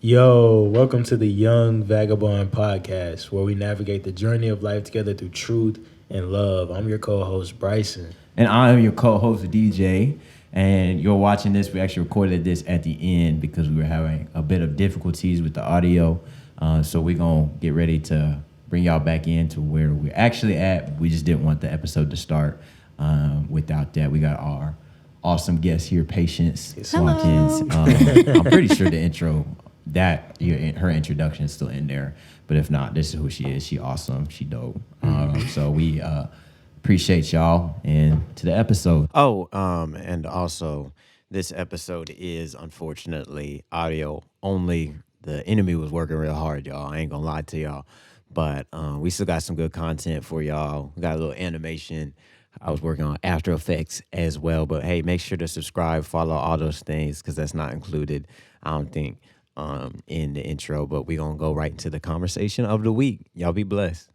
Yo, welcome to the Young Vagabond podcast, where we navigate the journey of life together through truth and love. I'm your co-host, Bryson. And I'm your co-host, DJ. And you're watching this. We actually recorded this at the end because we were having a bit of difficulties with the audio. So we're going to get ready to bring y'all back into where we're actually at. We just didn't want the episode to start without that. We got our awesome guest here, Paishence, Watkins. I'm pretty sure the intro, her introduction is still in there. But if not, this is who she is. She awesome. She dope. So we appreciate y'all, and to the episode. And also, this episode is unfortunately audio only. The enemy was working real hard, y'all. I ain't gonna lie to y'all. But we still got some good content for y'all. We got a little animation. I was working on After Effects as well. But hey, make sure to subscribe, follow all those things, because that's not included, I don't think, in the intro. But we're going to go right into the conversation of the week. Y'all be blessed.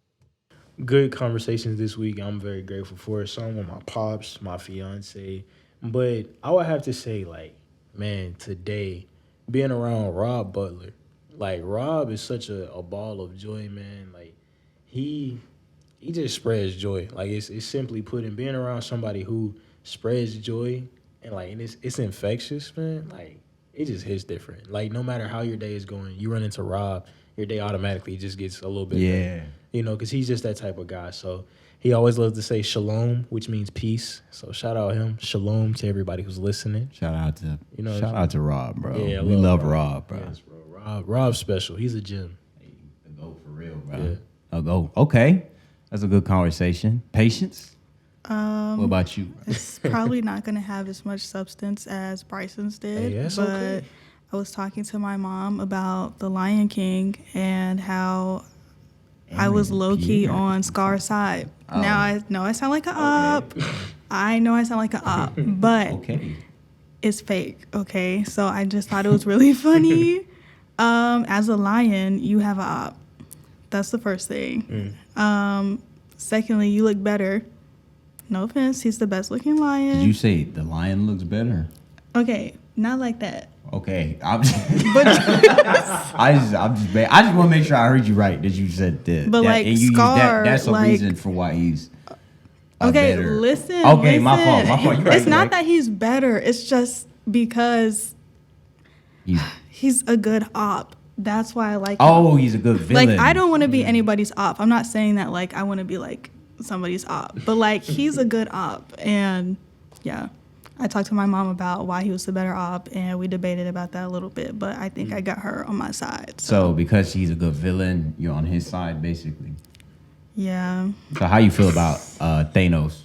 Good conversations this week. I'm very grateful for it. Some with my pops, my fiance. But I would have to say, today, being around Rob Butler, Rob is such a ball of joy, man. He just spreads joy. It's simply put, and being around somebody who spreads joy and it's infectious, man. It just hits different. No matter how your day is going, you run into Rob, your day automatically just gets a little bit better. Because he's just that type of guy. So he always loves to say shalom, which means peace. So shout out him. Shalom to everybody who's listening. Shout out to Rob, bro. Yeah, we love Rob, bro. Yes, bro. Rob's special. He's a gem. Hey, the GOAT for real, bro. Yeah. A GOAT. Okay. That's a good conversation. Paishence? What about you? It's probably not going to have as much substance as Bryson's did. Hey, that's but okay. I was talking to my mom about The Lion King and how I was low-key on Scar's side. Oh. Now I know I sound like an op. I know I sound like an op, but Okay. it's fake, okay? So I just thought it was really funny. As a lion, you have an op. That's the first thing. Secondly, you look better. No offense, he's the best-looking lion. Did you say the lion looks better? Okay, not like that. Okay. But I just want to make sure I heard you right that you said that. But, and you used Scar, that's a reason for why he's okay, better. listen. Okay, my fault. You right. It's not that he's better. It's just because he's a good op. That's why I like him. Oh, he's a good villain. I don't want to be anybody's op. I'm not saying that I want to be somebody's op. But he's a good op. And yeah, I talked to my mom about why he was the better op, and we debated about that a little bit. But I think I got her on my side. So because he's a good villain, you're on his side, basically. Yeah. So how you feel about Thanos?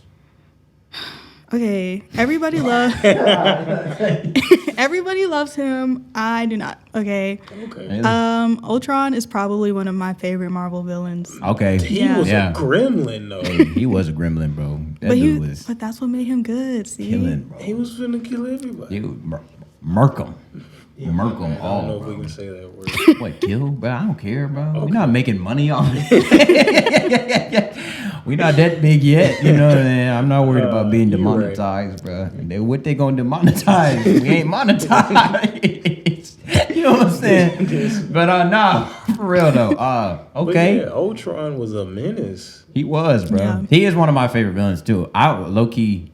Okay, everybody loves him. I do not. Okay. Ultron is probably one of my favorite Marvel villains. Okay. He was a gremlin, though. He was a gremlin, bro. But that's what made him good. See, killing, bro. He was finna kill everybody. He would murk him. Murk them I all. don't know if bro. we can say that word. What, kill? Bro, I don't care, bro. Okay. We're not making money off it. We're not that big yet, you know what I mean? I'm not worried about being demonetized, right. Bro. What they gonna demonetize? We ain't monetized. You know what I'm saying? But nah, for real though. Okay. But yeah, Ultron was a menace. He was, bro. Yeah. He is one of my favorite villains too. I low-key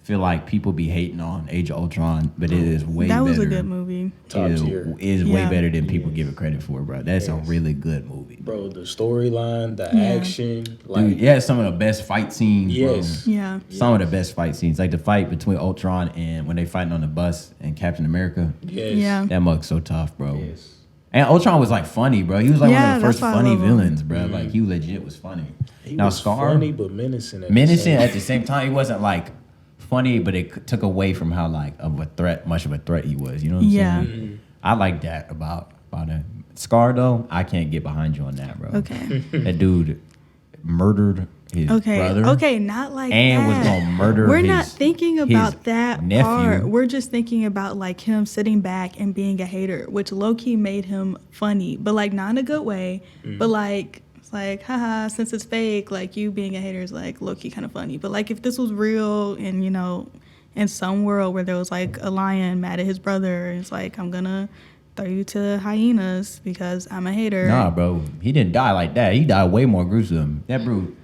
feel like people be hating on Age of Ultron, but it is way better. That was a good movie. Top tier. It is way better than people give it credit for, bro. That's a really good movie. Bro, the storyline, the action. Dude, some of the best fight scenes, yes. bro. Yeah. Some of the best fight scenes. Like the fight between Ultron and when they fighting on the bus and Captain America. Yes. Yeah. That mug's so tough, bro. Yes. And Ultron was funny, bro. He was one of the first funny villains, bro. Mm-hmm. He legit was funny. He was Scar, funny but menacing. At the same time. He wasn't funny, but it took away from how much of a threat he was. You know what I'm saying? Mm-hmm. I like that about it. Scar though, I can't get behind you on that, bro. Okay. That dude murdered his brother. Okay, not like and that. was gonna murder. We're not thinking about that nephew. part. We're just thinking about him sitting back and being a hater, which low key made him funny, but not in a good way. But it's haha, since it's fake, you being a hater is low key kind of funny. But if this was real and in some world where there was a lion mad at his brother, it's I'm gonna throw you to the hyenas because I'm a hater. Nah, bro, he didn't die like that. He died way more gruesome. That brute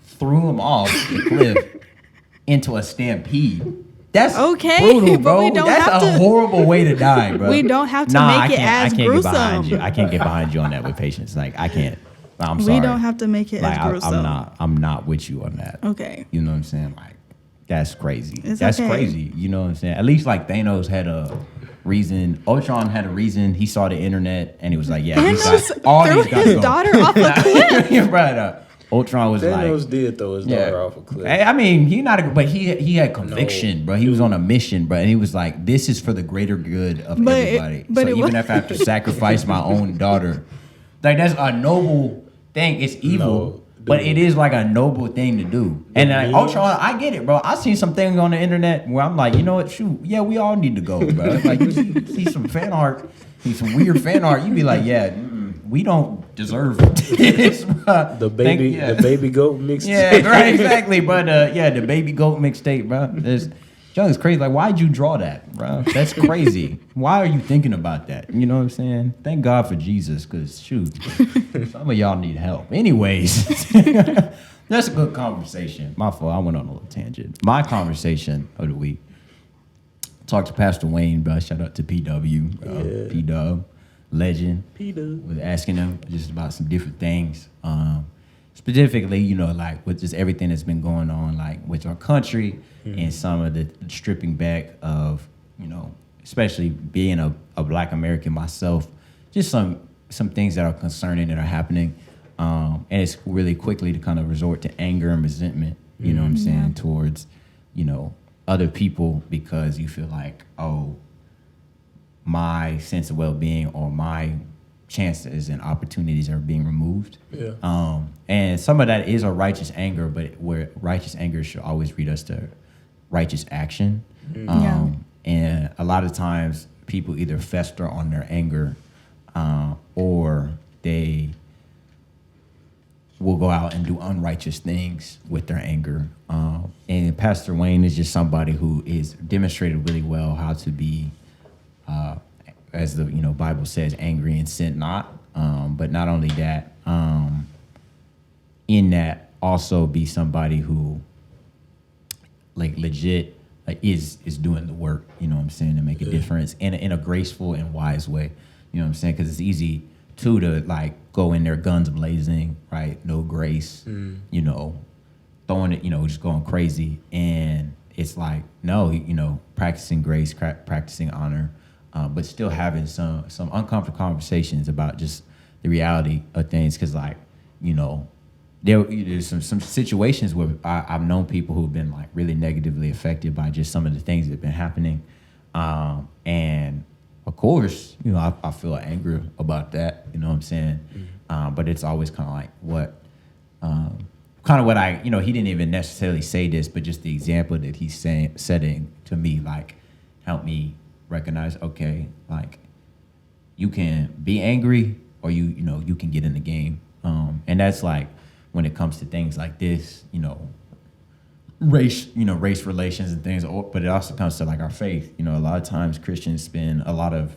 threw him off the cliff into a stampede. That's okay, brutal, but bro. we don't That's have a to- horrible way to die, bro. We don't have to Nah, make it as I can't gruesome. Get behind you. I can't get behind you on that with patience. Like I can't. I'm sorry. We don't have to make it like, as gruesome. I'm not with you on that. Okay. You know what I'm saying? Like that's crazy. It's that's okay. crazy. You know what I'm saying? At least like Thanos had a reason. Ultron had a reason. He saw the internet and he was like, yeah, Thanos threw his daughter off a cliff. Right. Ultron was Thanos did throw his daughter off a cliff. I mean, but he had conviction, bro. He was on a mission, bro, and he was like, "This is for the greater good of everybody." So even if I have to sacrifice my own daughter, like that's a noble thing. It's evil, but it is like a noble thing to do. And like Ultron, I get it, bro. I seen some things on the internet where I'm like, you know what? Shoot, yeah, we all need to go, bro. Like you see some fan art, some weird fan art, you be like, yeah. We don't deserve this. The baby goat mixtape. Yeah, right, exactly. But the baby goat mixtape, bro. John is crazy. Like, why'd you draw that, bro? That's crazy. Why are you thinking about that? You know what I'm saying? Thank God for Jesus, because shoot, some of y'all need help. Anyways, that's a good conversation. My fault. I went on a little tangent. My conversation of the week. Talked to Pastor Wayne, bro. Shout out to PW, bro. Yeah. P-Dub. Legend. P-Dub. Was asking them just about some different things. Specifically, you know, like with just everything that's been going on, like with our country and some of the stripping back of, you know, especially being a Black American myself, just some things that are concerning that are happening. And it's really quickly to kind of resort to anger and resentment, you know what I'm saying, towards, you know, other people because you feel like, oh, my sense of well-being or my chances and opportunities are being removed. Yeah. And some of that is a righteous anger, but where righteous anger should always lead us to righteous action. And a lot of times people either fester on their anger or they will go out and do unrighteous things with their anger. And Pastor Wayne is just somebody who is demonstrated really well how to be as the Bible says, angry and sin not. But not only that, in that also be somebody who like legit like is doing the work, you know what I'm saying, to make a difference in a graceful and wise way. You know what I'm saying? Because it's easy too to like go in there guns blazing, right? No grace, you know, throwing it, you know, just going crazy. And it's like, no, practicing grace, practicing honor, but still having some uncomfortable conversations about just the reality of things. Because, like, you know, there's some situations where I've known people who've been like really negatively affected by just some of the things that have been happening. And of course, you know, I feel anger about that, you know what I'm saying? But it's always kind of like what I, you know, he didn't even necessarily say this, but just the example that he's setting to me, like, helped me recognize, okay, like, you can be angry or you can get in the game. And that's like, when it comes to things like this, you know, race relations and things, but it also comes to like our faith. You know, a lot of times Christians spend a lot of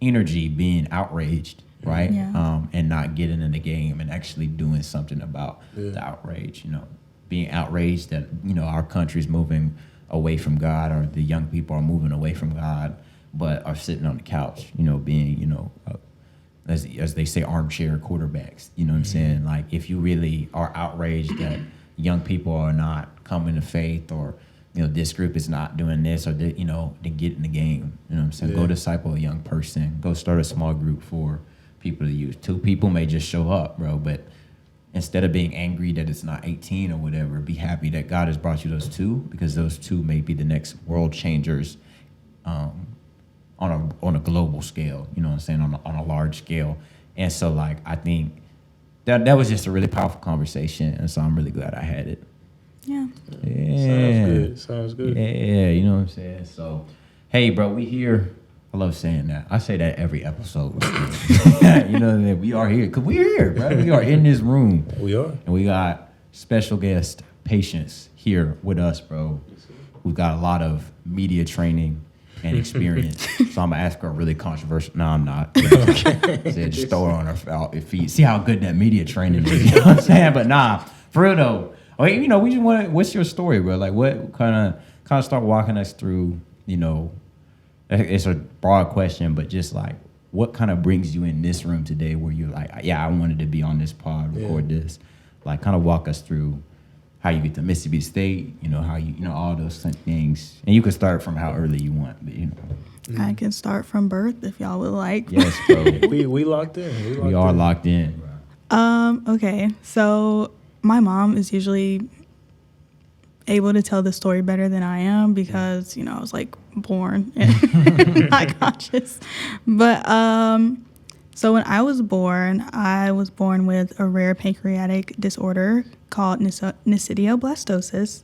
energy being outraged, right? Yeah. And not getting in the game and actually doing something about the outrage, you know, being outraged that, you know, our country's moving away from God or the young people are moving away from God, but are sitting on the couch, you know, being, you know, as they say, armchair quarterbacks, you know what I'm saying? Like, if you really are outraged that young people are not coming to faith, or, you know, this group is not doing this, or, you know, then get in the game, you know what I'm saying? Go disciple a young person, go start a small group for people to use. 2 people may just show up, bro, but instead of being angry that it's not 18 or whatever, be happy that God has brought you those 2, because those 2 may be the next world changers, on a global scale, you know what I'm saying, on a large scale. And so, like, I think that was just a really powerful conversation, and so I'm really glad I had it. Yeah. Sounds good. Yeah, you know what I'm saying? So, hey, bro, we here. I love saying that. I say that every episode. You know what I mean? We are here, because we're here, bro. We are in this room. We are. And we got special guest, Paishence, here with us, bro. We've got a lot of media training and experience. So I'm gonna ask her a really controversial. No, I'm not. Said just throw her on her feet. See how good that media training is. You know what I'm saying? But nah, for real though. We just want to. What's your story, bro? Like, what kind of start walking us through? It's a broad question, but just like, what kind of brings you in this room today, where you're like, yeah, I wanted to be on this pod, record this. Like, kind of walk us through how you get to Mississippi State, how you, all those things. And you can start from how early you want, but, I can start from birth if y'all would like. Yes, bro. we locked in. We are locked in. Okay, so my mom is usually able to tell the story better than I am because, I was like born and not conscious. But so when I was born with a rare pancreatic disorder called nesidioblastosis,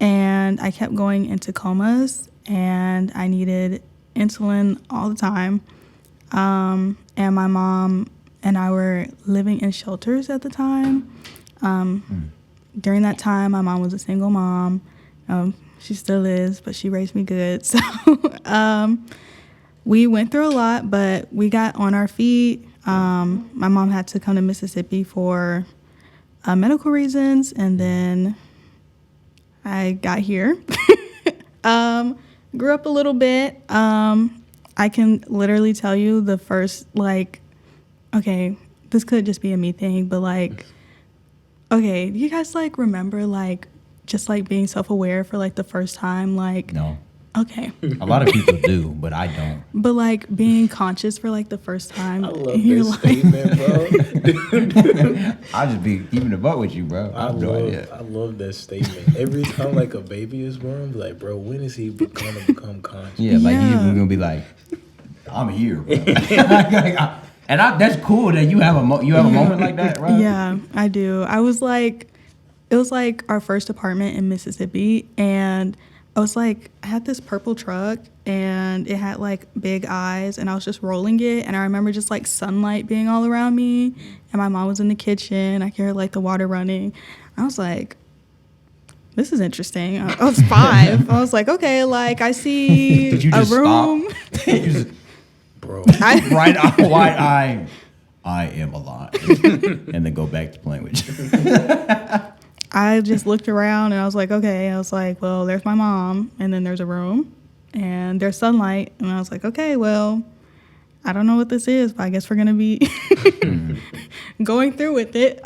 and I kept going into comas, and I needed insulin all the time. And my mom and I were living in shelters at the time. During that time, my mom was a single mom. She still is, but she raised me good. So we went through a lot, but we got on our feet. My mom had to come to Mississippi for medical reasons, and then I got here. Grew up a little bit. I can literally tell you the first, okay, this could just be a me thing, but okay, do you guys remember just being self-aware for the first time? No. Okay. A lot of people do, but I don't. But being conscious for the first time. I love this statement, bro. I'll just be keeping the butt with you, bro. I love that statement. Every time a baby is born, I'm like, bro, when is he gonna become conscious? Yeah, he's gonna be like, I'm here, bro. And that's cool that you have a moment like that, right? Yeah, I do. It was our first apartment in Mississippi, and I had this purple truck, and it had big eyes, and I was just rolling it, and I remember just sunlight being all around me, and my mom was in the kitchen. I could hear the water running. I was like, this is interesting. I was 5. I was like, okay, I see Did you just a room. Stop? Bro. Wide eye. I am alive. And then go back to playing with you. I just looked around and I was like, okay. I was like, well, there's my mom, and then there's a room, and there's sunlight. And I was like, okay, well, I don't know what this is, but I guess we're going to be going through with it.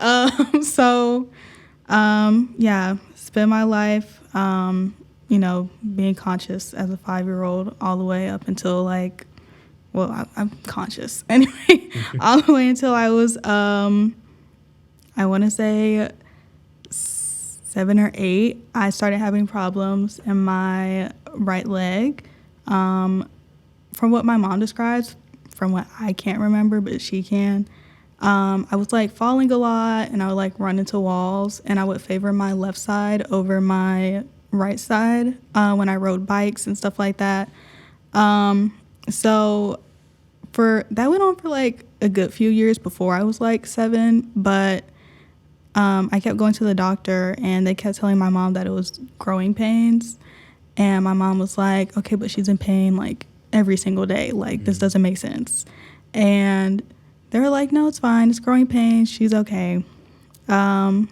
Spend my life, being conscious as a 5-year-old all the way up until I'm conscious anyway, all the way until I was, I want to say 7 or 8. I started having problems in my right leg. From what my mom describes, from what I can't remember, but she can, I was falling a lot, and I would run into walls, and I would favor my left side over my right side when I rode bikes and stuff like that. So that went on for a good few years before I was 7, but I kept going to the doctor, and they kept telling my mom that it was growing pains, and my mom was like, okay, but she's in pain every single day, this doesn't make sense. And they were like, no, it's fine, it's growing pains, she's okay. And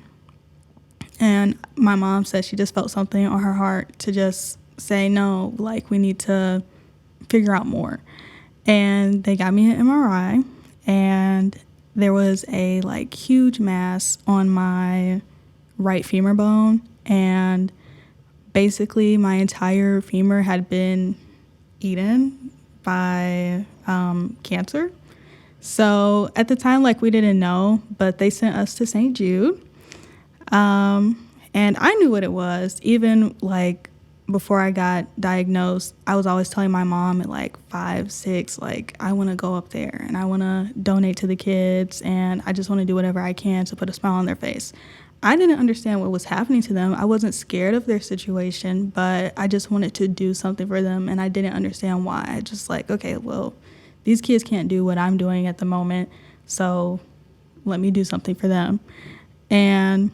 my mom said she just felt something on her heart to just say, no, we need to figure out more. And they got me an MRI, and there was a huge mass on my right femur bone, and basically my entire femur had been eaten by cancer. So at the time, we didn't know, but they sent us to St. Jude, and I knew what it was. Even before I got diagnosed, I was always telling my mom at 5, 6, I want to go up there, and I want to donate to the kids, and I just want to do whatever I can to put a smile on their face. I didn't understand what was happening to them. I wasn't scared of their situation, but I just wanted to do something for them, and I didn't understand why. I just okay, well, these kids can't do what I'm doing at the moment, so let me do something for them. And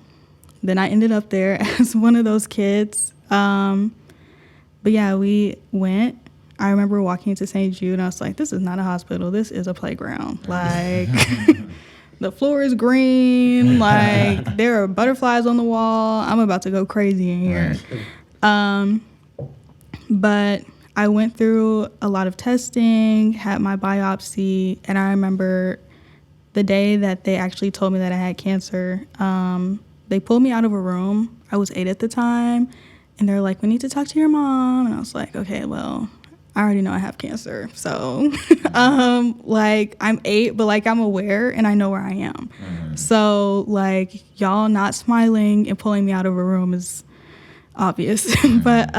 then I ended up there as one of those kids. But yeah, we went. I remember walking into St. Jude, and I was like, this is not a hospital. This is a playground. Like, the floor is green. Like, there are butterflies on the wall. I'm about to go crazy in here. But I went through a lot of testing, had my biopsy, and I remember the day that they actually told me that I had cancer, they pulled me out of a room. I was 8 at the time, and they're like, we need to talk to your mom. And I was like, okay, well, I already know I have cancer. So, like, I'm 8, but, like, I'm aware, and I know where I am. So, like, y'all not smiling and pulling me out of a room is obvious. But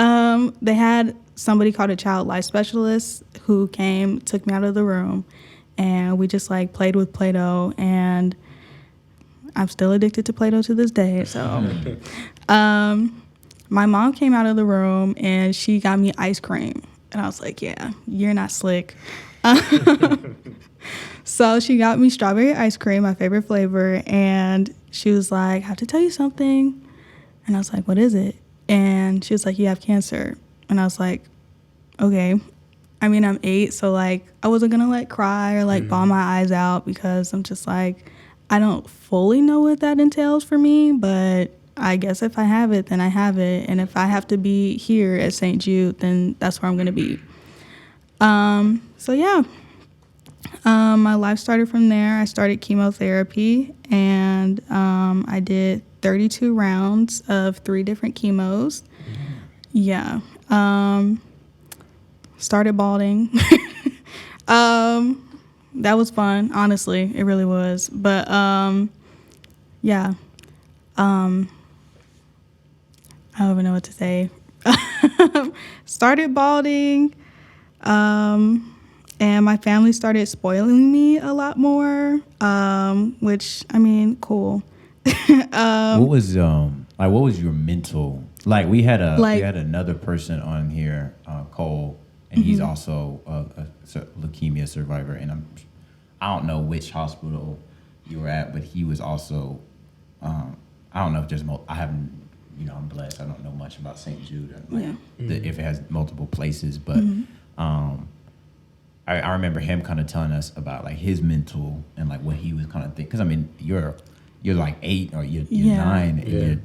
they had somebody called a child life specialist who came, took me out of the room, and we just like played with Play-Doh, and I'm still addicted to Play-Doh to this day. So my mom came out of the room and she got me ice cream, and I was like, yeah, you're not slick. So she got me strawberry ice cream, my favorite flavor, and she was like, I have to tell you something. And I was like, what is it? And she was like, you have cancer. And I was like, okay. I mean, I'm 8, so, like, I wasn't going to, like, cry or, like, bawl my eyes out because I'm just, like, I don't fully know what that entails for me, but I guess if I have it, then I have it. And if I have to be here at St. Jude, then that's where I'm going to be. So, yeah. My life started from there. I started chemotherapy, and I did 32 rounds of 3 different chemos. Yeah. Started balding. That was fun, honestly. It really was. But, yeah. I don't even know what to say. Started balding. And my family started spoiling me a lot more, which, I mean, cool. What was your mental, like we had another person on here, Cole, and he's also a leukemia survivor, and I don't know which hospital you were at, but he was also, I don't know if there's I haven't, I'm blessed, I don't know much about St. Jude, if it has multiple places, but I remember him kind of telling us about like his mental and like what he was kind of thinking, because I mean you're like 8 or you're 9 and you're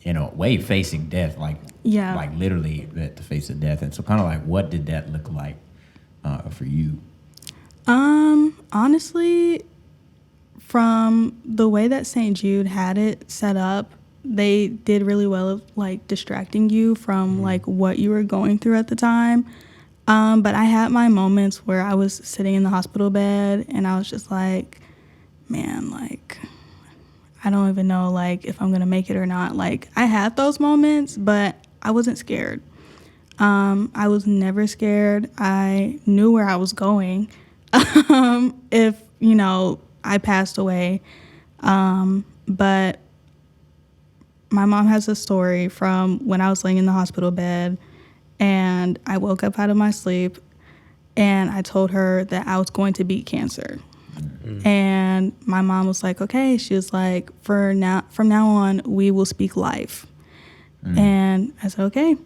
in a way facing death, like literally at the face of death. And so kind of like, what did that look like for you? Honestly, from the way that St. Jude had it set up, they did really well of like distracting you from like what you were going through at the time. But I had my moments where I was sitting in the hospital bed and I was just like, man, like, I don't even know, like, if I'm going to make it or not. Like, I had those moments, but I wasn't scared. I was never scared. I knew where I was going if, I passed away. But my mom has a story from when I was laying in the hospital bed, and I woke up out of my sleep, and I told her that I was going to beat cancer. And my mom was like, okay. She was like, from now on, we will speak life. And I said, okay.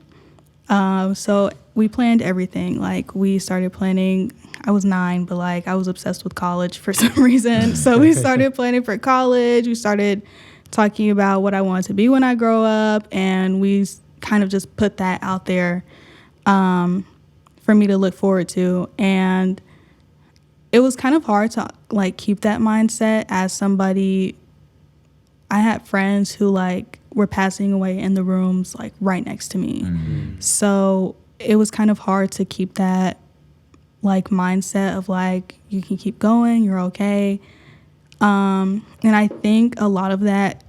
So we planned everything. Like, we started planning. I was 9, but like I was obsessed with college for some reason. So we started planning for college. We started talking about what I wanted to be when I grow up, and we kind of just put that out there for me to look forward to. And it was kind of hard to like keep that mindset as somebody. I had friends who like were passing away in the rooms like right next to me. So it was kind of hard to keep that like mindset of like, you can keep going, you're okay. And I think a lot of that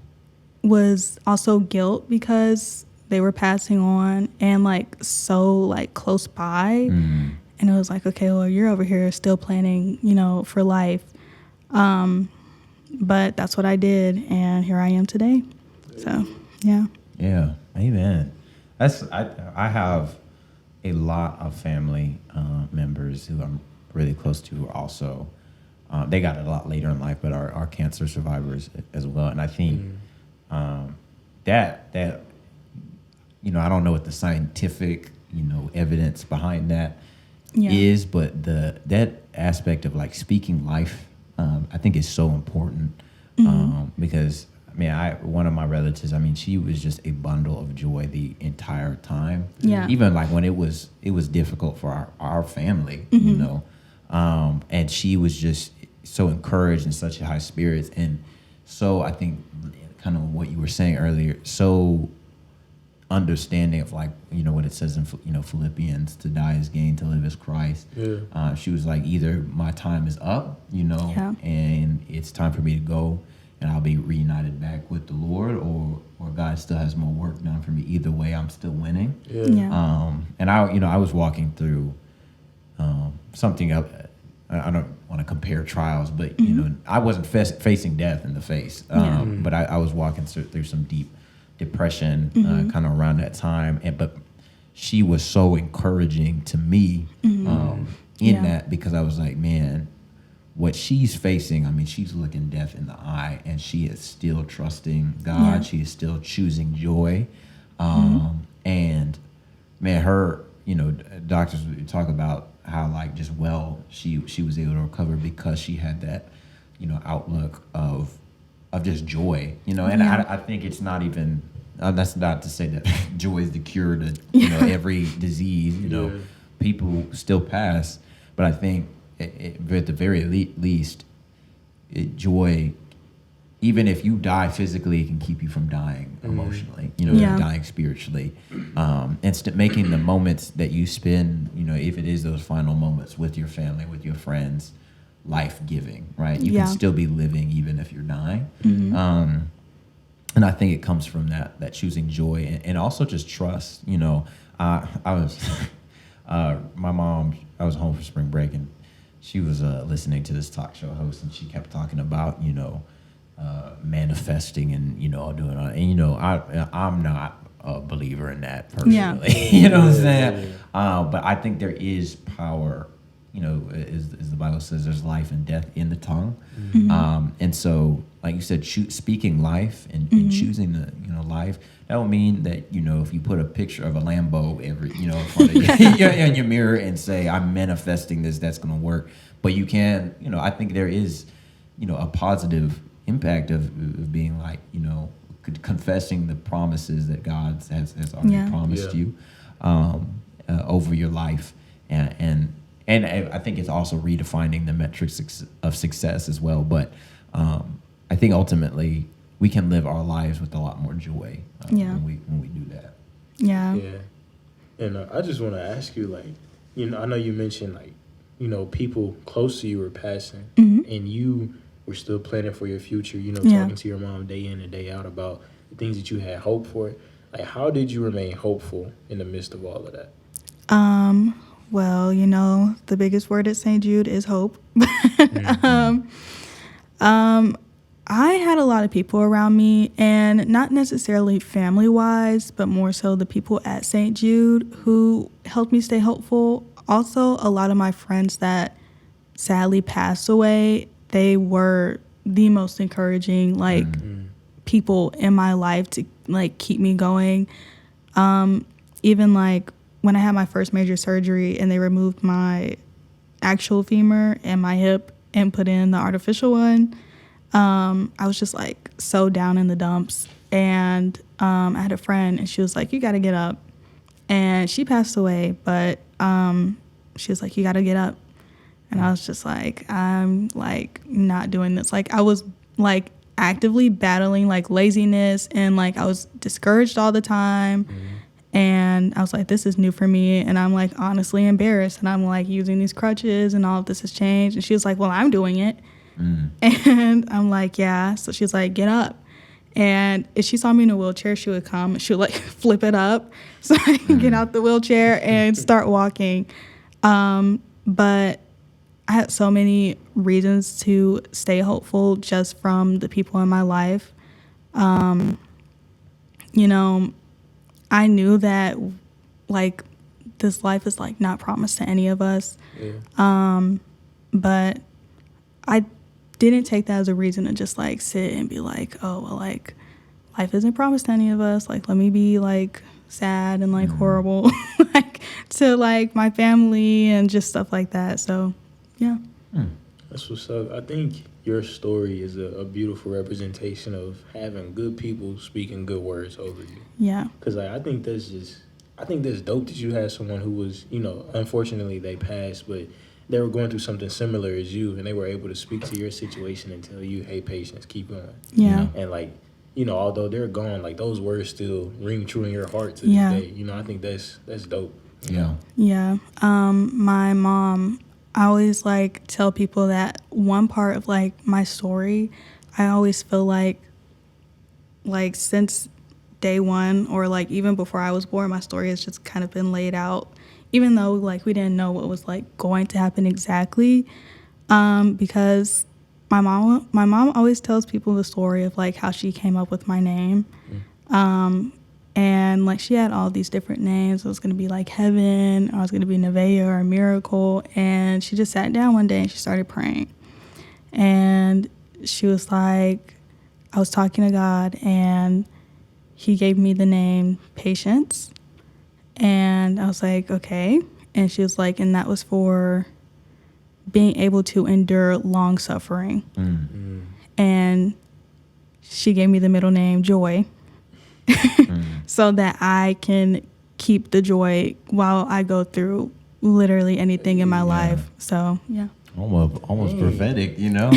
was also guilt because they were passing on and like so like close by. And it was like, okay, well, you're over here still planning, for life. But that's what I did, and here I am today. So, yeah. Yeah, amen. I have a lot of family members who I'm really close to who are also, they got it a lot later in life, but are cancer survivors as well. And I think that I don't know what the scientific, evidence behind that is, but that aspect of like speaking life, I think is so important. Because I mean, one of my relatives, I mean, she was just a bundle of joy the entire time. Yeah. Even like when it was difficult for our family, you know, and she was just so encouraged and such high spirits. And so I think kind of what you were saying earlier, so understanding of like, you know, what it says in, you know, Philippians, to die is gain, to live is Christ. Yeah. She was like, either my time is up, you know, and it's time for me to go and I'll be reunited back with the Lord, or God still has more work done for me. Either way, I'm still winning. Yeah. And I was walking through something I don't want to compare trials, but you know, I wasn't facing death in the face, but I was walking through some deep depression kind of around that time, but she was so encouraging to me in that, because I was like, man, what she's facing, I mean, she's looking death in the eye, and she is still trusting God. Yeah. She is still choosing joy. And man, her, you know, doctors talk about how like just she was able to recover because she had that, you know, outlook of just joy, you know. And I think it's not even, that's not to say that joy is the cure to, you know, every disease, you know. People still pass, but I think at the very least, joy, even if you die physically, it can keep you from dying emotionally, you know, dying spiritually. And making the moments that you spend, you know, if it is those final moments with your family, with your friends, life-giving, right? You can still be living even if you're dying. And I think it comes from that choosing joy and also just trust. You know, I was, my mom, I was home for spring break, and she was listening to this talk show host, and she kept talking about, you know, manifesting and, you know, doing all, and, you know, I'm not a believer in that personally. You know what I'm saying? But I think there is power, you know, as the Bible says, there's life and death in the tongue. And so, like you said, speaking life and choosing the, you know, life, that don't mean that, you know, if you put a picture of a Lambo you know, in front of you in your mirror and say, I'm manifesting this, that's going to work. But you can, you know, I think there is, you know, a positive impact of being like, you know, confessing the promises that God has already promised you over your life. And I think it's also redefining the metrics of success as well. But I think ultimately we can live our lives with a lot more joy when we do that. Yeah. And I just want to ask you, like, you know, I know you mentioned, like, you know, people close to you were passing, and you were still planning for your future, you know, talking to your mom day in and day out about the things that you had hoped for. Like, how did you remain hopeful in the midst of all of that? Well, you know, the biggest word at St. Jude is hope. I had a lot of people around me, and not necessarily family-wise, but more so the people at St. Jude who helped me stay hopeful. Also, a lot of my friends that sadly passed away, they were the most encouraging, like, people in my life to, like, keep me going. Even, like, when I had my first major surgery and they removed my actual femur and my hip and put in the artificial one, I was just like so down in the dumps. And I had a friend, and she was like, you got to get up. And she passed away, but she was like, you got to get up. And I was just like, I'm like not doing this. Like, I was like actively battling like laziness, and like I was discouraged all the time. And I was like, this is new for me. And I'm like honestly embarrassed. And I'm like using these crutches, and all of this has changed. And she was like, well, I'm doing it. And I'm like, yeah. So she's like, get up. And if she saw me in a wheelchair, she would come and she would like flip it up so I can get out the wheelchair and start walking. But I had so many reasons to stay hopeful just from the people in my life. You know, I knew that like this life is like not promised to any of us. But I didn't take that as a reason to just like sit and be like, oh, well, like life isn't promised to any of us. Like, let me be like sad and like horrible, like to like my family and just stuff like that. So, yeah. That's what's up. I think your story is a beautiful representation of having good people speaking good words over you. Yeah. Because I think that's dope that you had someone who was, unfortunately they passed, but they were going through something similar as you, and they were able to speak to your situation and tell you, hey, Patience, keep going. Yeah. And like, although they're gone, like those words still ring true in your heart to Yeah. this day. I think that's dope. Yeah. Yeah. My mom, I always like tell people that one part of like my story, I always feel like since day one or like even before I was born, my story has just kind of been laid out, even though like we didn't know what was like going to happen exactly. Because my mom always tells people the story of like how she came up with my name. And like she had all these different names. It was going to be like Heaven, or it was going to be Nevaeh or Miracle. And she just sat down one day and she started praying. And she was like, I was talking to God and he gave me the name Paishence. And I was like, okay. And she was like, and that was for being able to endure long suffering. And she gave me the middle name Joy. So that I can keep the joy while I go through literally anything in my life. So, yeah. Almost prophetic, Yeah, no,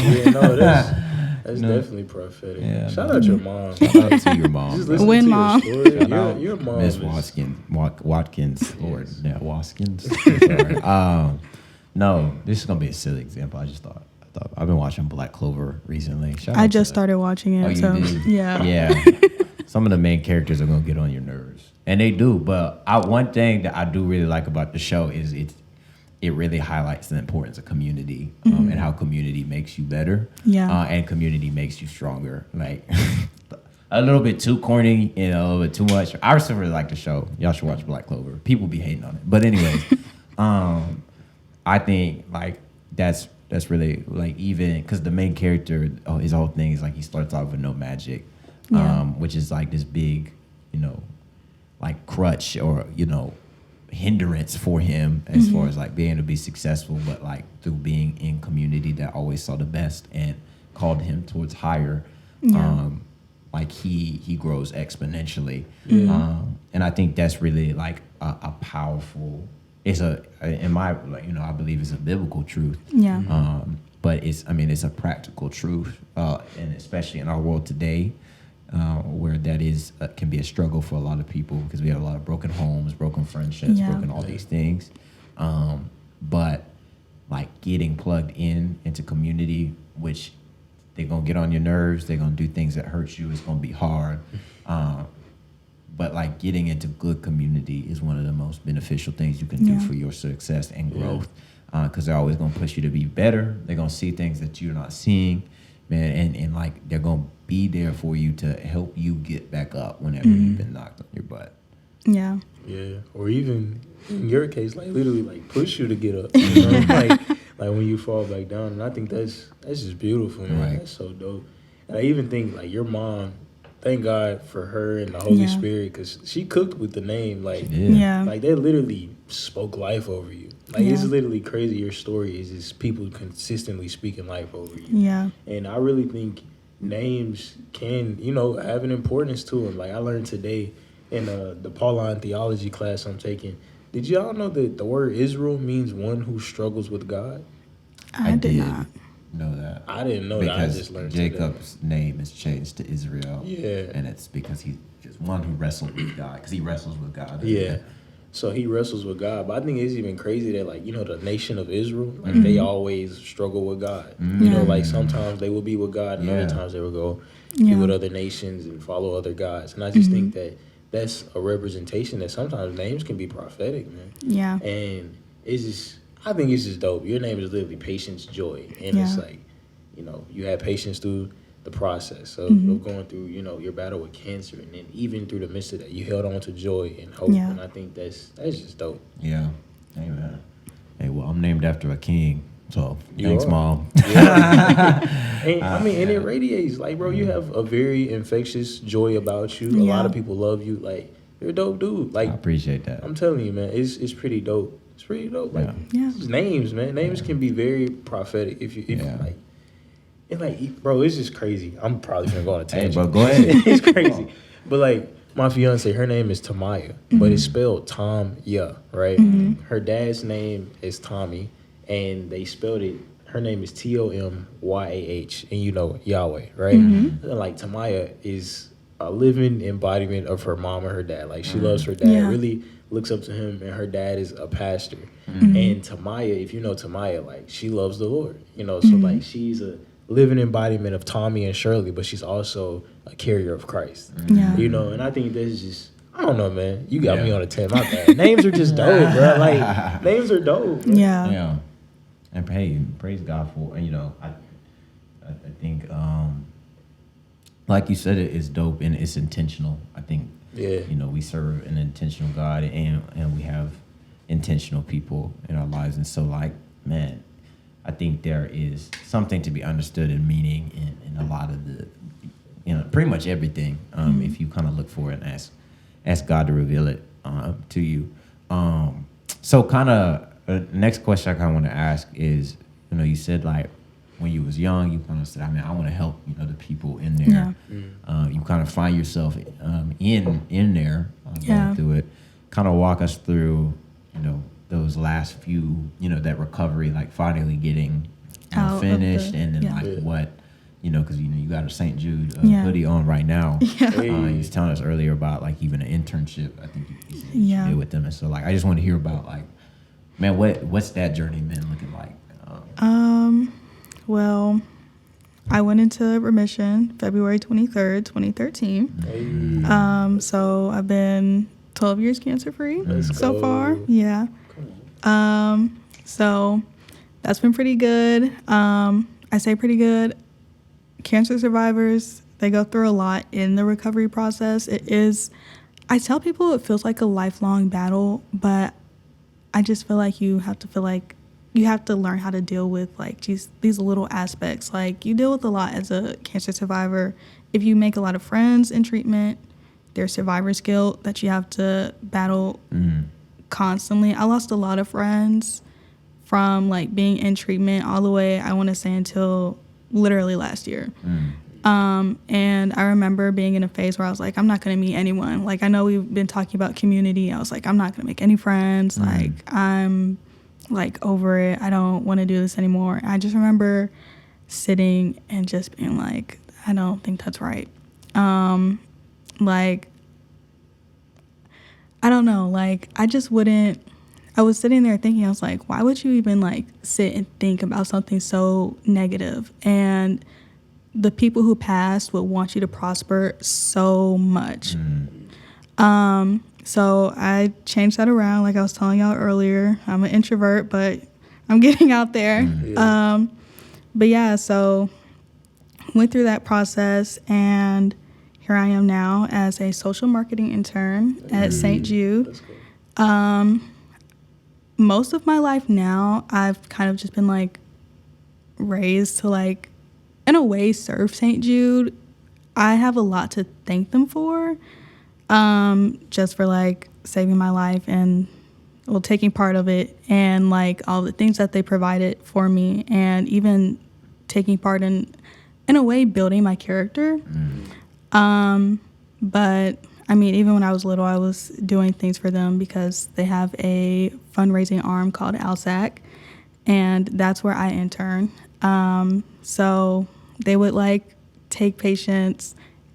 that's definitely prophetic. Yeah, Shout out your mom. Shout out to your mom. Just bro. listen Win to mom. your story. Shout out Your mom Miss is- Watkins. Lord, yeah, Watkins. Sorry. No, this is gonna be a silly example. I thought I've been watching Black Clover recently. Shout I out to just that. started watching it. Oh, you so, did? yeah. Yeah. Some of the main characters are gonna get on your nerves, and they do. But one thing that I do really like about the show is it really highlights the importance of community and how community makes you better. Yeah. And community makes you stronger. Like a little bit too corny and a little bit too much. I still really like the show. Y'all should watch Black Clover. People be hating on it, but anyways, I think like that's really like even because the main character, his whole thing is like he starts off with no magic. Yeah. Which is like this big, like crutch or, hindrance for him as far as like being able to be successful, but like through being in community that always saw the best and called him towards higher, like he grows exponentially. And I think that's really like a powerful, in my, I believe it's a biblical truth. Yeah. But it's a practical truth, and especially in our world today, where that is can be a struggle for a lot of people because we have a lot of broken homes, broken friendships, broken all these things. But like getting plugged into community, which they're gonna get on your nerves, they're gonna do things that hurt you. It's gonna be hard. But like getting into good community is one of the most beneficial things you can do for your success and growth. Because they're always gonna push you to be better. They're gonna see things that you're not seeing, man, and like they're gonna be there for you to help you get back up whenever you've been knocked on your butt. Yeah. Yeah, or even in your case, like literally, like push you to get up. Like when you fall back down, and I think that's just beautiful, man. Right. That's so dope. And I even think like your mom. Thank God for her and the Holy Spirit, because she cooked with the name. Like, like they literally spoke life over you. Like it's literally crazy. Your story is just people consistently speaking life over you. Yeah. And I really think names can, have an importance to them. Like I learned today in the Pauline theology class I'm taking. Did y'all know that the word Israel means one who struggles with God? I did not know that. I didn't know because that. I just learned Jacob's name is changed to Israel. Yeah. And it's because he's just one who wrestled with God, because he wrestles with God. Yeah. So he wrestles with God. But I think it's even crazy that, like, the nation of Israel, like, they always struggle with God. Like, sometimes they will be with God, and other times they will go be with other nations and follow other gods. And I just think that that's a representation that sometimes names can be prophetic, man. Yeah. And it's just, I think it's just dope. Your name is literally Patience Joy. And it's like, you had patience through the process of going through, your battle with cancer. And then even through the midst of that, you held on to joy and hope. Yeah. And I think that's just dope. Yeah. Amen. Hey, well, I'm named after a king. So You thanks, are. Mom. And and it radiates. Like, bro, you have a very infectious joy about you. A lot of people love you. Like, You're a dope dude. I Like, appreciate that. I'm telling you, man, it's pretty dope. It's pretty dope. Like, Yeah. just names, man. Names can be very prophetic if you Yeah. like. And like, bro, it's just crazy. I'm probably gonna go on a Hey, tangent. bro, go ahead. It's crazy. But like, my fiance, her name is Tamaya, but it's spelled Tom right? Her dad's name is Tommy, and they spelled it. Her name is Tomyah, and you know Yahweh, right? And like Tamaya is a living embodiment of her mom and her dad. Like she loves her dad, Yeah. really looks up to him, and her dad is a pastor. And Tamaya, if you know Tamaya, like she loves the Lord, you know. So like she's a living embodiment of Tommy and Shirley, but she's also a carrier of Christ. Yeah. You know, and I think this is just, I don't know, man. You got Yeah. me on a 10. My bad. Names are just dope, bro. Like, names are dope. Bro. Yeah. Yeah, and hey, praise God for, and you know, I think like you said, it is dope and it's intentional. I think Yeah. you know, we serve an intentional God, and we have intentional people in our lives, and so like, man, I think there is something to be understood and meaning in a lot of the, you know, pretty much everything. If you kind of look for it and ask God to reveal it to you. So kind of next question I kind of want to ask is, you know, you said like when you was young, you kind of said, I mean, I want to help, you know, the people in there. You kind of find yourself in there going through it. Kind of walk us through, you know, those last few, you know, that recovery, like finally getting Out of finished, the- and then yeah. like what, you know, because you know you got a St. Jude Yeah. hoodie on right now. Hey. You was telling us earlier about like even an internship I think you said Yeah. you did with them, and so like I just want to hear about like, man, what's that journey been looking like? Well, I went into remission February 23rd, 2013. Hey. So I've been 12 years cancer free Let's so go. far. Yeah. So that's been pretty good. I say pretty good. Cancer survivors, they go through a lot in the recovery process. It is, I tell people it feels like a lifelong battle, but I just feel like you have to learn how to deal with like these little aspects. Like you deal with a lot as a cancer survivor. If you make a lot of friends in treatment, there's survivor's guilt that you have to battle constantly. I lost a lot of friends from like being in treatment all the way, I want to say, until literally last year. And I remember being in a phase where I was like, I'm not going to meet anyone. Like, I know we've been talking about community. I was like, I'm not going to make any friends. Like, I'm like over it. I don't want to do this anymore. I just remember sitting and just being like, I don't think that's right. Like, I don't know. Like, I just wouldn't. I was sitting there thinking, I was like, why would you even like sit and think about something so negative? And the people who passed would want you to prosper so much. So I changed that around. Like I was telling y'all earlier, I'm an introvert, but I'm getting out there. But yeah, so went through that process, and here I am now as a social marketing intern at St. Jude. Most of my life now, I've kind of just been like raised to like, in a way, serve St. Jude. I have a lot to thank them for, just for like saving my life and taking part of it, and like all the things that they provided for me, and even taking part in a way, building my character. But I mean, even when I was little, I was doing things for them because they have a fundraising arm called ALSAC, and that's where I intern. So they would like take patients,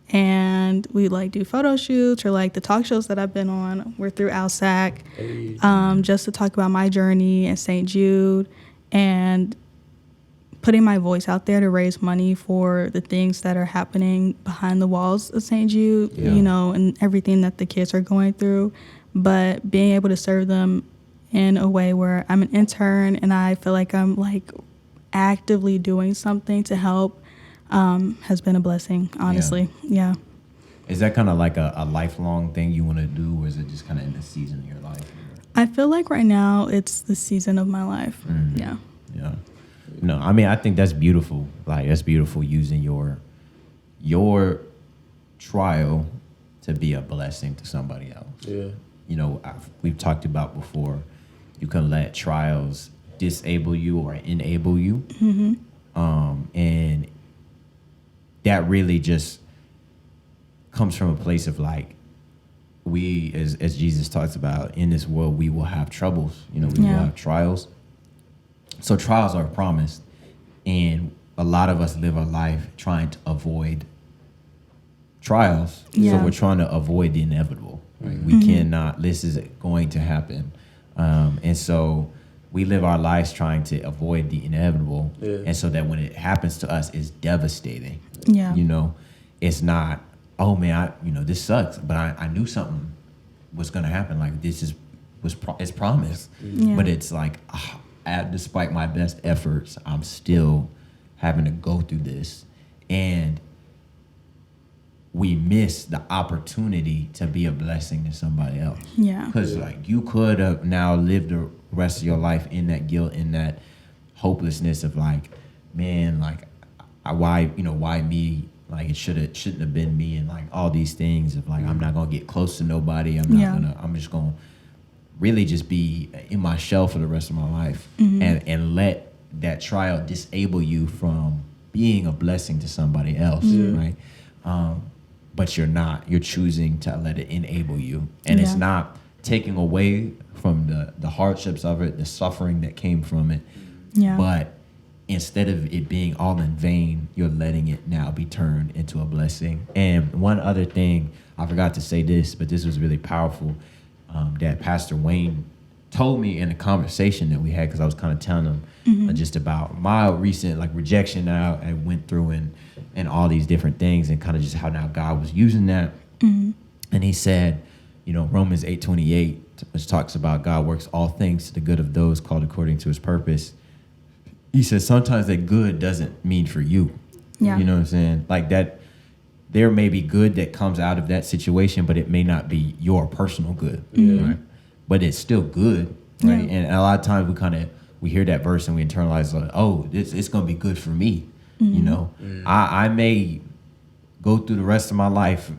and we'd like do photo shoots, or like the talk shows that I've been on were through ALSAC, just to talk about my journey at St. Jude and putting my voice out there to raise money for the things that are happening behind the walls of St. Jude, you know, and everything that the kids are going through. But being able to serve them in a way where I'm an intern and I feel like I'm like actively doing something to help has been a blessing, honestly. Yeah. Is that kind of like a lifelong thing you want to do, or is it just kind of in the season of your life? I feel like right now it's the season of my life. Yeah. Yeah. No, I mean, I think that's beautiful. Like, that's beautiful using your trial to be a blessing to somebody else. Yeah. You know, we've talked about before, you can let trials disable you or enable you. And that really just comes from a place of like, we, as Jesus talks about, in this world, we will have troubles. You know, we will have trials. So trials are promised. And a lot of us live our life trying to avoid trials. So we're trying to avoid the inevitable. Right? We cannot, this is going to happen. And so we live our lives trying to avoid the inevitable. And so that when it happens to us, it's devastating. You know, it's not, oh man, this sucks, but I knew something was going to happen. Like this it's promised. But it's like, despite my best efforts, I'm still having to go through this. And we miss the opportunity to be a blessing to somebody else. Because like you could have now lived the rest of your life in that guilt, in that hopelessness of like, man, like why me? Like it shouldn't have been me, and like all these things of like I'm not gonna get close to nobody. I'm just gonna really just be in my shell for the rest of my life, and let that trial disable you from being a blessing to somebody else, right? But you're not. You're choosing to let it enable you, and it's not taking away from the hardships of it, the suffering that came from it, but instead of it being all in vain, you're letting it now be turned into a blessing. And one other thing, I forgot to say this, but this was really powerful, that Pastor Wayne told me in a conversation that we had, because I was kind of telling him just about my recent like rejection that I went through and all these different things, and kind of just how now God was using that. And he said, Romans 8:28, which talks about God works all things to the good of those called according to his purpose. He says sometimes that good doesn't mean for you. You know what I'm saying? Like that, there may be good that comes out of that situation, but it may not be your personal good, right? But it's still good, right? And a lot of times we hear that verse and we internalize like, oh, it's gonna be good for me. I may go through the rest of my life,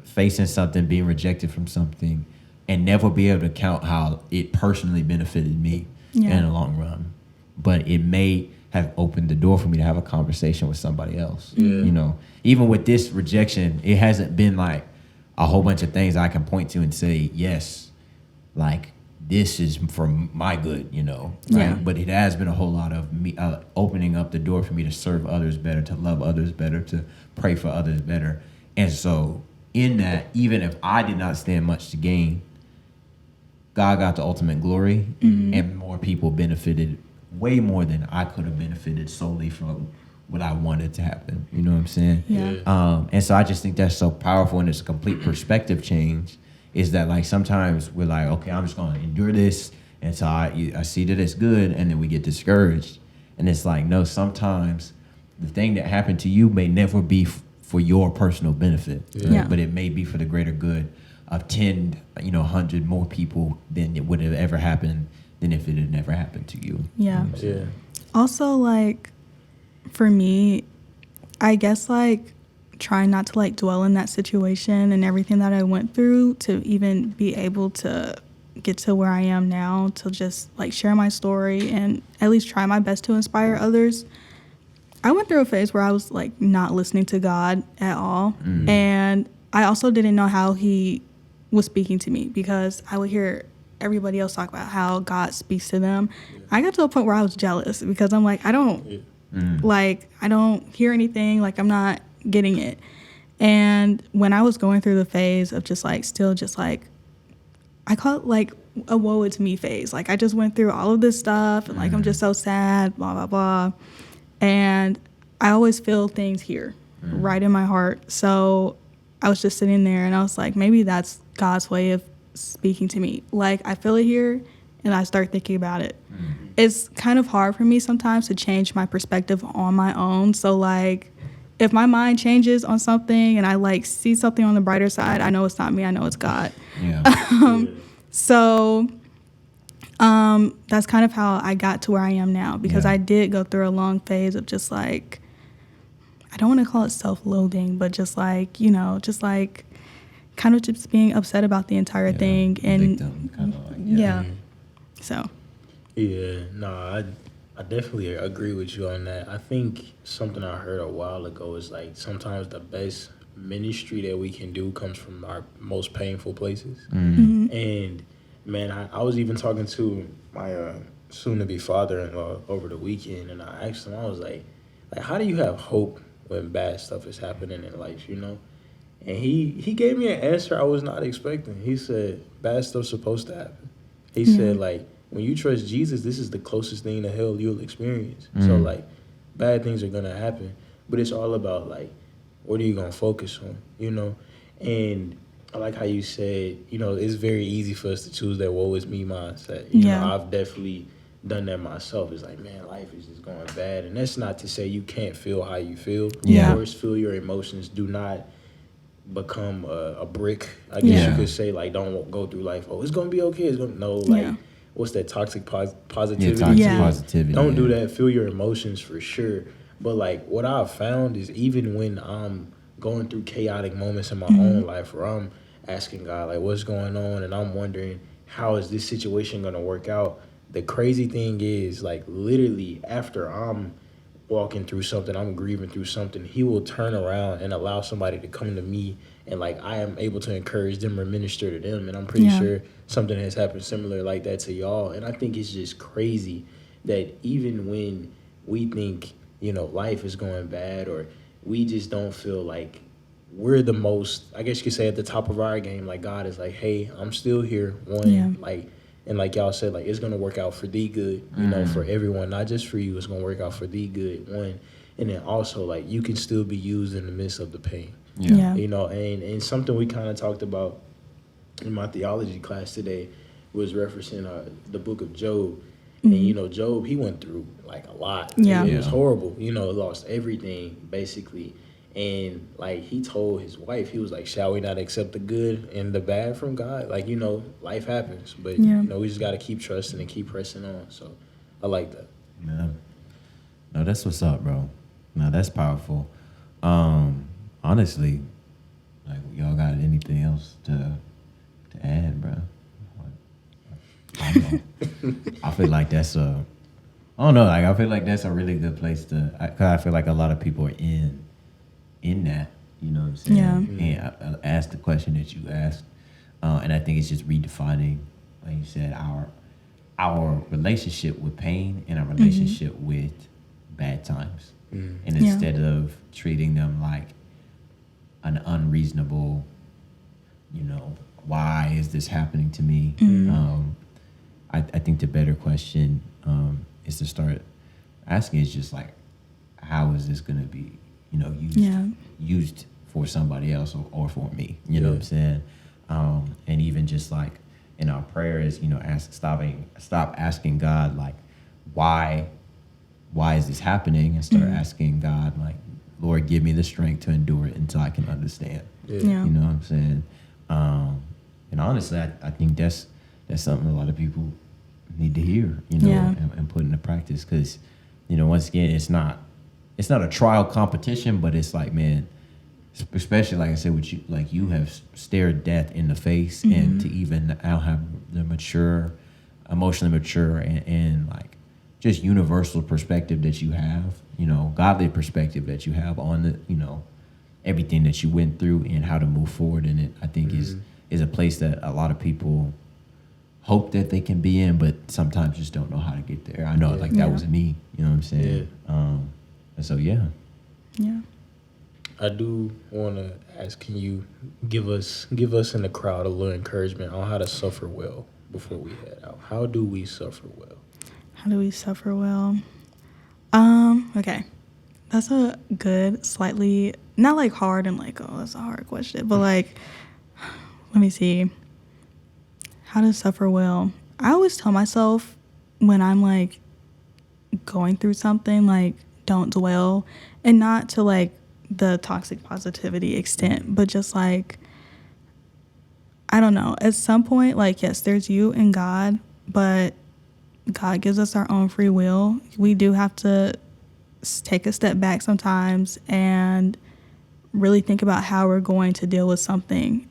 facing something, being rejected from something, and never be able to count how it personally benefited me in the long run. But it may have opened the door for me to have a conversation with somebody else. Even with this rejection, it hasn't been like a whole bunch of things I can point to and say, yes, like this is for my good, right? But it has been a whole lot of me opening up the door for me to serve others better, to love others better, to pray for others better. And so in that, even if I did not stand much to gain, God got the ultimate glory, and more people benefited way more than I could have benefited solely from what I wanted to happen. You know what I'm saying? And so I just think that's so powerful, and it's a complete perspective change. Is that like sometimes we're like, okay, I'm just going to endure this until I see that it's good, and then we get discouraged. And it's like, no, sometimes the thing that happened to you may never be for your personal benefit, but it may be for the greater good of 10, 100 more people than it would have ever happened than if it had never happened to you. Also, like, for me, I guess, like, trying not to, like, dwell in that situation and everything that I went through to even be able to get to where I am now, to just, like, share my story and at least try my best to inspire others. I went through a phase where I was, like, not listening to God at all. And I also didn't know how he was speaking to me, because I would hear everybody else talk about how God speaks to them. I got to a point where I was jealous, because I'm like, I don't hear anything. Like, I'm not getting it. And when I was going through the phase of just like, still just like, I call it like a woe is me phase. Like, I just went through all of this stuff, and like, I'm just so sad, blah, blah, blah. And I always feel things here, right in my heart. So I was just sitting there, and I was like, maybe that's God's way of speaking to me. Like, I feel it here, and I start thinking about it. It's kind of hard for me sometimes to change my perspective on my own. So like, if my mind changes on something and I like see something on the brighter side, I know it's not me, I know it's God. So that's kind of how I got to where I am now, because I did go through a long phase of just like, I don't want to call it self-loathing, but just like, just like kind of just being upset about the entire thing. And kind of like, yeah. So. Yeah, no, I definitely agree with you on that. I think something I heard a while ago is like sometimes the best ministry that we can do comes from our most painful places. And man, I was even talking to my soon-to-be father-in-law over the weekend, and I asked him, I was like, how do you have hope when bad stuff is happening in life, you know? And he gave me an answer I was not expecting. He said, bad stuff's supposed to happen. He said, like, when you trust Jesus, this is the closest thing to hell you'll experience. So, like, bad things are going to happen. But it's all about, like, what are you going to focus on, you know? And I like how you said, you know, it's very easy for us to choose that woe is me mindset. You know, I've definitely done that myself. It's like, man, life is just going bad. And that's not to say you can't feel how you feel. Yeah. Of course, feel your emotions. Do not become a brick. I guess you could say, like, don't go through life, oh, it's going to be okay. It's going to, no, like, what's that, toxic positivity? Toxic positivity. Don't do that. Feel your emotions for sure. But, like, what I've found is even when I'm going through chaotic moments in my own life where I'm asking God, like, what's going on? And I'm wondering, how is this situation going to work out? The crazy thing is, like, literally after I'm walking through something, I'm grieving through something, he will turn around and allow somebody to come to me, and like I am able to encourage them or minister to them. And I'm pretty sure something has happened similar like that to y'all. And I think it's just crazy that even when we think, you know, life is going bad, or we just don't feel like we're the most, I guess you could say, at the top of our game, like God is like, hey, I'm still here. Like, and like y'all said, like, it's going to work out for the good, you know, for everyone, not just for you. It's going to work out for the good, one. And then also, like, you can still be used in the midst of the pain. You know, and something we kind of talked about in my theology class today was referencing the book of Job. And, you know, Job, he went through, like, a lot. It was horrible. You know, lost everything, basically. And, like, he told his wife, he was like, shall we not accept the good and the bad from God? Like, you know, life happens. But, you know, we just got to keep trusting and keep pressing on. So I like that. Yeah. No, that's what's up, bro. No, that's powerful. Honestly, like, y'all got anything else to add, bro? I don't know. I feel like that's I don't know. Like, I feel like that's a really good place to. Cause I feel like a lot of people are in that. You know what I'm saying? Yeah. And I asked the question that you asked, and I think it's just redefining, like you said, our relationship with pain and our relationship with bad times, and instead of treating them like an unreasonable, you know, why is this happening to me? I think the better question is to start asking is just like, how is this going to be, you know, used for somebody else or for me? You know what I'm saying? And even just like in our prayers, you know, stop asking God, like, why is this happening? And start asking God, like, Lord, give me the strength to endure it until I can understand. You know what I'm saying? And honestly, I think that's something a lot of people need to hear, you know, and put into practice. Because, you know, once again, it's not a trial competition, but it's like, man, especially like I said with you, like you have stared death in the face, and to even now have the emotionally mature and like just universal perspective that you have, you know, godly perspective that you have on the, you know, everything that you went through and how to move forward in it, I think is a place that a lot of people hope that they can be in, but sometimes just don't know how to get there. I know, like, that was me, you know what I'm saying? And so, yeah. I do want to ask, can you give us in the crowd a little encouragement on how to suffer well before we head out? How do we suffer well? How do we suffer well? Okay. That's a good, slightly, not like hard and like, oh, that's a hard question, but like, let me see. How to suffer well. I always tell myself when I'm like going through something, like, don't dwell, and not to like the toxic positivity extent, but just like, I don't know, at some point, like, yes, there's you and God, but God gives us our own free will. We do have to take a step back sometimes and really think about how we're going to deal with something.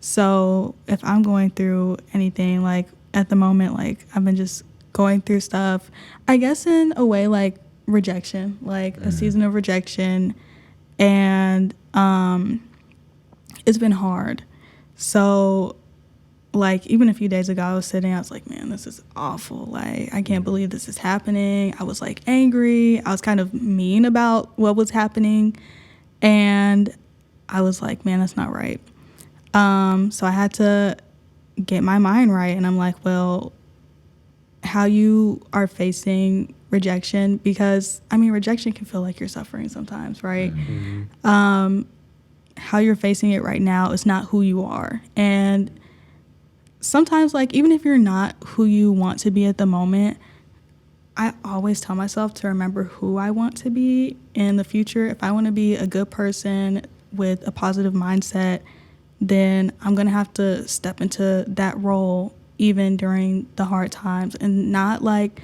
So if I'm going through anything, like at the moment, like I've been just going through stuff, I guess in a way like rejection, like a season of rejection. And it's been hard. So like even a few days ago, I was like, man, this is awful. Like, I can't believe this is happening. I was like angry. I was kind of mean about what was happening. And I was like, man, that's not right. So I had to get my mind right. And I'm like, well, how you are facing rejection, because I mean, rejection can feel like you're suffering sometimes, right? How you're facing it right now is not who you are. And sometimes, like, even if you're not who you want to be at the moment, I always tell myself to remember who I want to be in the future. If I want to be a good person with a positive mindset, then I'm going to have to step into that role even during the hard times, and not like,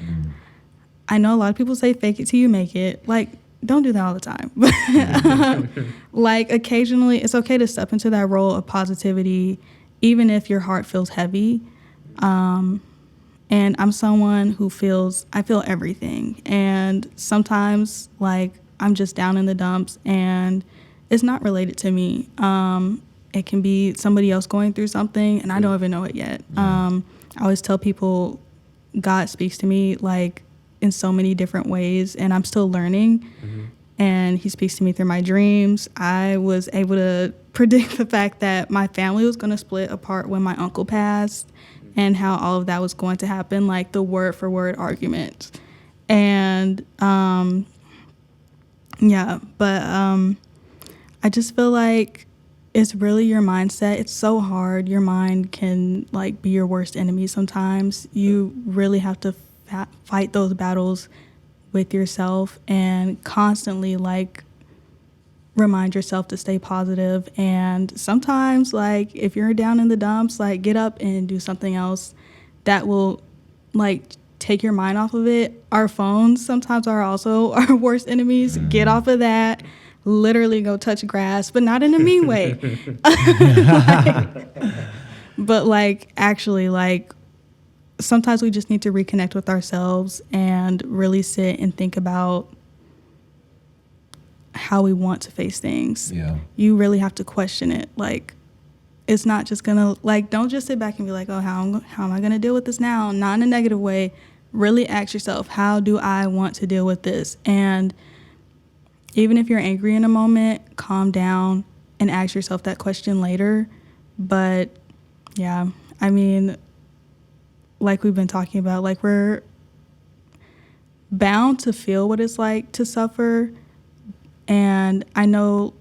I know a lot of people say fake it till you make it. Like, don't do that all the time. Like, occasionally it's okay to step into that role of positivity, even if your heart feels heavy. And I'm someone who I feel everything. And sometimes, like, I'm just down in the dumps and it's not related to me. It can be somebody else going through something and I don't even know it yet. I always tell people God speaks to me, like, in so many different ways, and I'm still learning. And he speaks to me through my dreams. I was able to predict the fact that my family was going to split apart when my uncle passed, and how all of that was going to happen, like the word for word argument. And I just feel like it's really your mindset. It's so hard. Your mind can, like, be your worst enemy sometimes. You really have to fight those battles with yourself and constantly, like, remind yourself to stay positive. And sometimes, like, if you're down in the dumps, like, get up and do something else that will, like, take your mind off of it. Our phones sometimes are also our worst enemies. Get off of that. Literally go touch grass, but not in a mean way. But, like, actually, like, sometimes we just need to reconnect with ourselves and really sit and think about how we want to face things. Yeah. You really have to question it. Like, it's not just gonna, like, don't just sit back and be like, oh, how am I gonna deal with this now? Not in a negative way. Really ask yourself, how do I want to deal with this? And even if you're angry in a moment, calm down and ask yourself that question later. But yeah, I mean, like we've been talking about, like, we're bound to feel what it's like to suffer. And I know,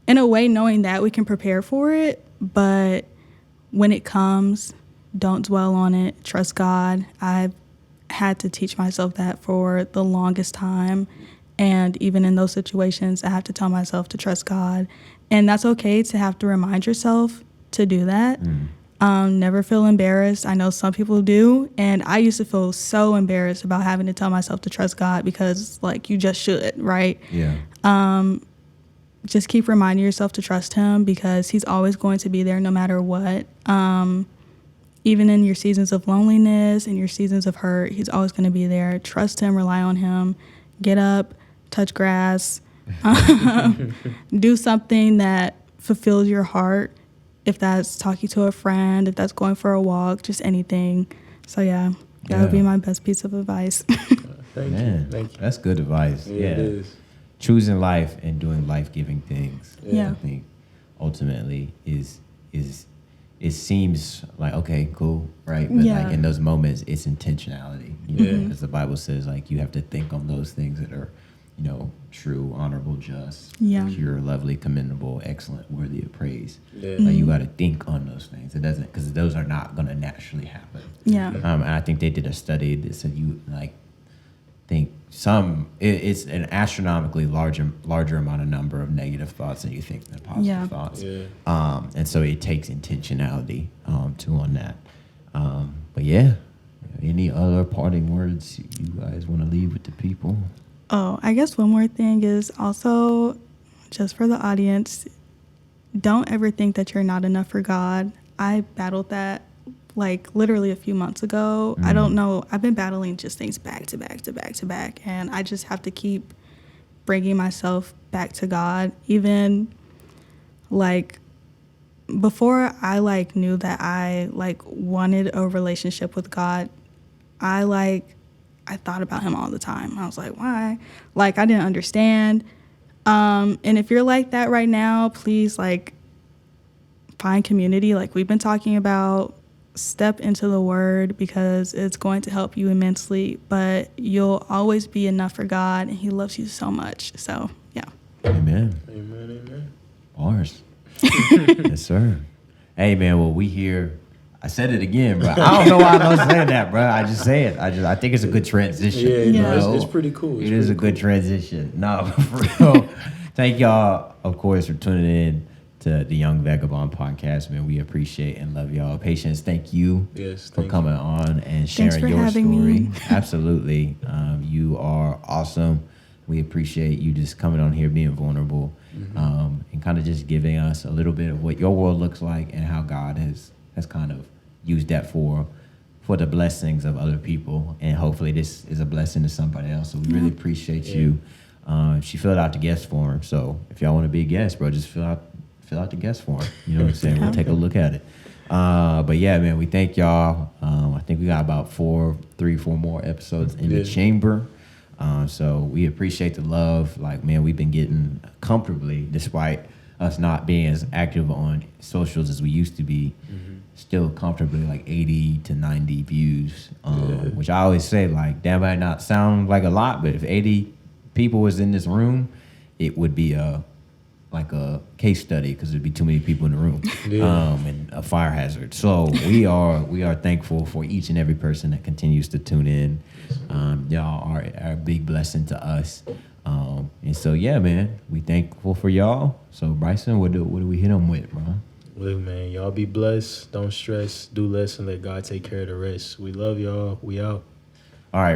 in a way, knowing that, we can prepare for it. But when it comes, don't dwell on it. Trust God. I've had to teach myself that for the longest time. And even in those situations, I have to tell myself to trust God. And that's okay to have to remind yourself to do that. Never feel embarrassed. I know some people do. And I used to feel so embarrassed about having to tell myself to trust God, because, like, you just should, right? Yeah. Just keep reminding yourself to trust him, because he's always going to be there no matter what. Even in your seasons of loneliness and your seasons of hurt, he's always going to be there. Trust him, rely on him. Get up, touch grass, do something that fulfills your heart. If that's talking to a friend, if that's going for a walk, just anything. So yeah, that would be my best piece of advice. Thank you. That's good advice. Yeah. It is. Choosing life and doing life-giving things. Yeah. I think ultimately is it seems like, okay, cool, right? But like in those moments, it's intentionality. You know, because the Bible says, like, you have to think on those things that are, you know, true, honorable, just, pure, lovely, commendable, excellent, worthy of praise. Like, you got to think on those things. It doesn't, because those are not going to naturally happen. And I think they did a study that said you, like, think it's an astronomically larger amount of number of negative thoughts than you think than positive thoughts. And so it takes intentionality too on that. But yeah, any other parting words you guys want to leave with the people? Oh, I guess one more thing is also, just for the audience, don't ever think that you're not enough for God. I battled that like literally a few months ago. I don't know. I've been battling just things back to back to back to back. And I just have to keep bringing myself back to God. Even like before I like knew that I like wanted a relationship with God, I thought about him all the time. I was like, why? Like, I didn't understand. And if you're like that right now, please like find community like we've been talking about. Step into the word because it's going to help you immensely, but you'll always be enough for God and he loves you so much. So yeah. Amen. Amen. Bars. Yes, sir. Hey, man, well, we here. I said it again, bro. I don't know why I love saying that, bro. I just say it. I think it's a good transition. Yeah, you no, know? it's pretty cool. It is a good transition. No, for real. Thank y'all, of course, for tuning in to the Young Vagabond podcast, man. We appreciate and love y'all. Patience, thank you for coming on and sharing your story. Me. Absolutely. You are awesome. We appreciate you just coming on here, being vulnerable, and kind of just giving us a little bit of what your world looks like and how God has kind of used that for the blessings of other people. And hopefully this is a blessing to somebody else. So we really appreciate you. She filled out the guest form. So if y'all want to be a guest, bro, just fill out the guest form. You know what I'm saying? We'll take a look at it. But yeah, man, we thank y'all. I think we got about 4 more episodes in the chamber. So we appreciate the love. Like, man, we've been getting comfortably, despite us not being as active on socials as we used to be, still comfortably like 80 to 90 views, which I always say, like, that might not sound like a lot, but if 80 people was in this room, it would be like a case study because there'd be too many people in the room, and a fire hazard. So we are thankful for each and every person that continues to tune in. Y'all are a big blessing to us. And so, yeah, man, we thankful for y'all. So, Bryson, what do we hit them with, bro? Look, man, y'all be blessed. Don't stress. Do less and let God take care of the rest. We love y'all. We out. All right,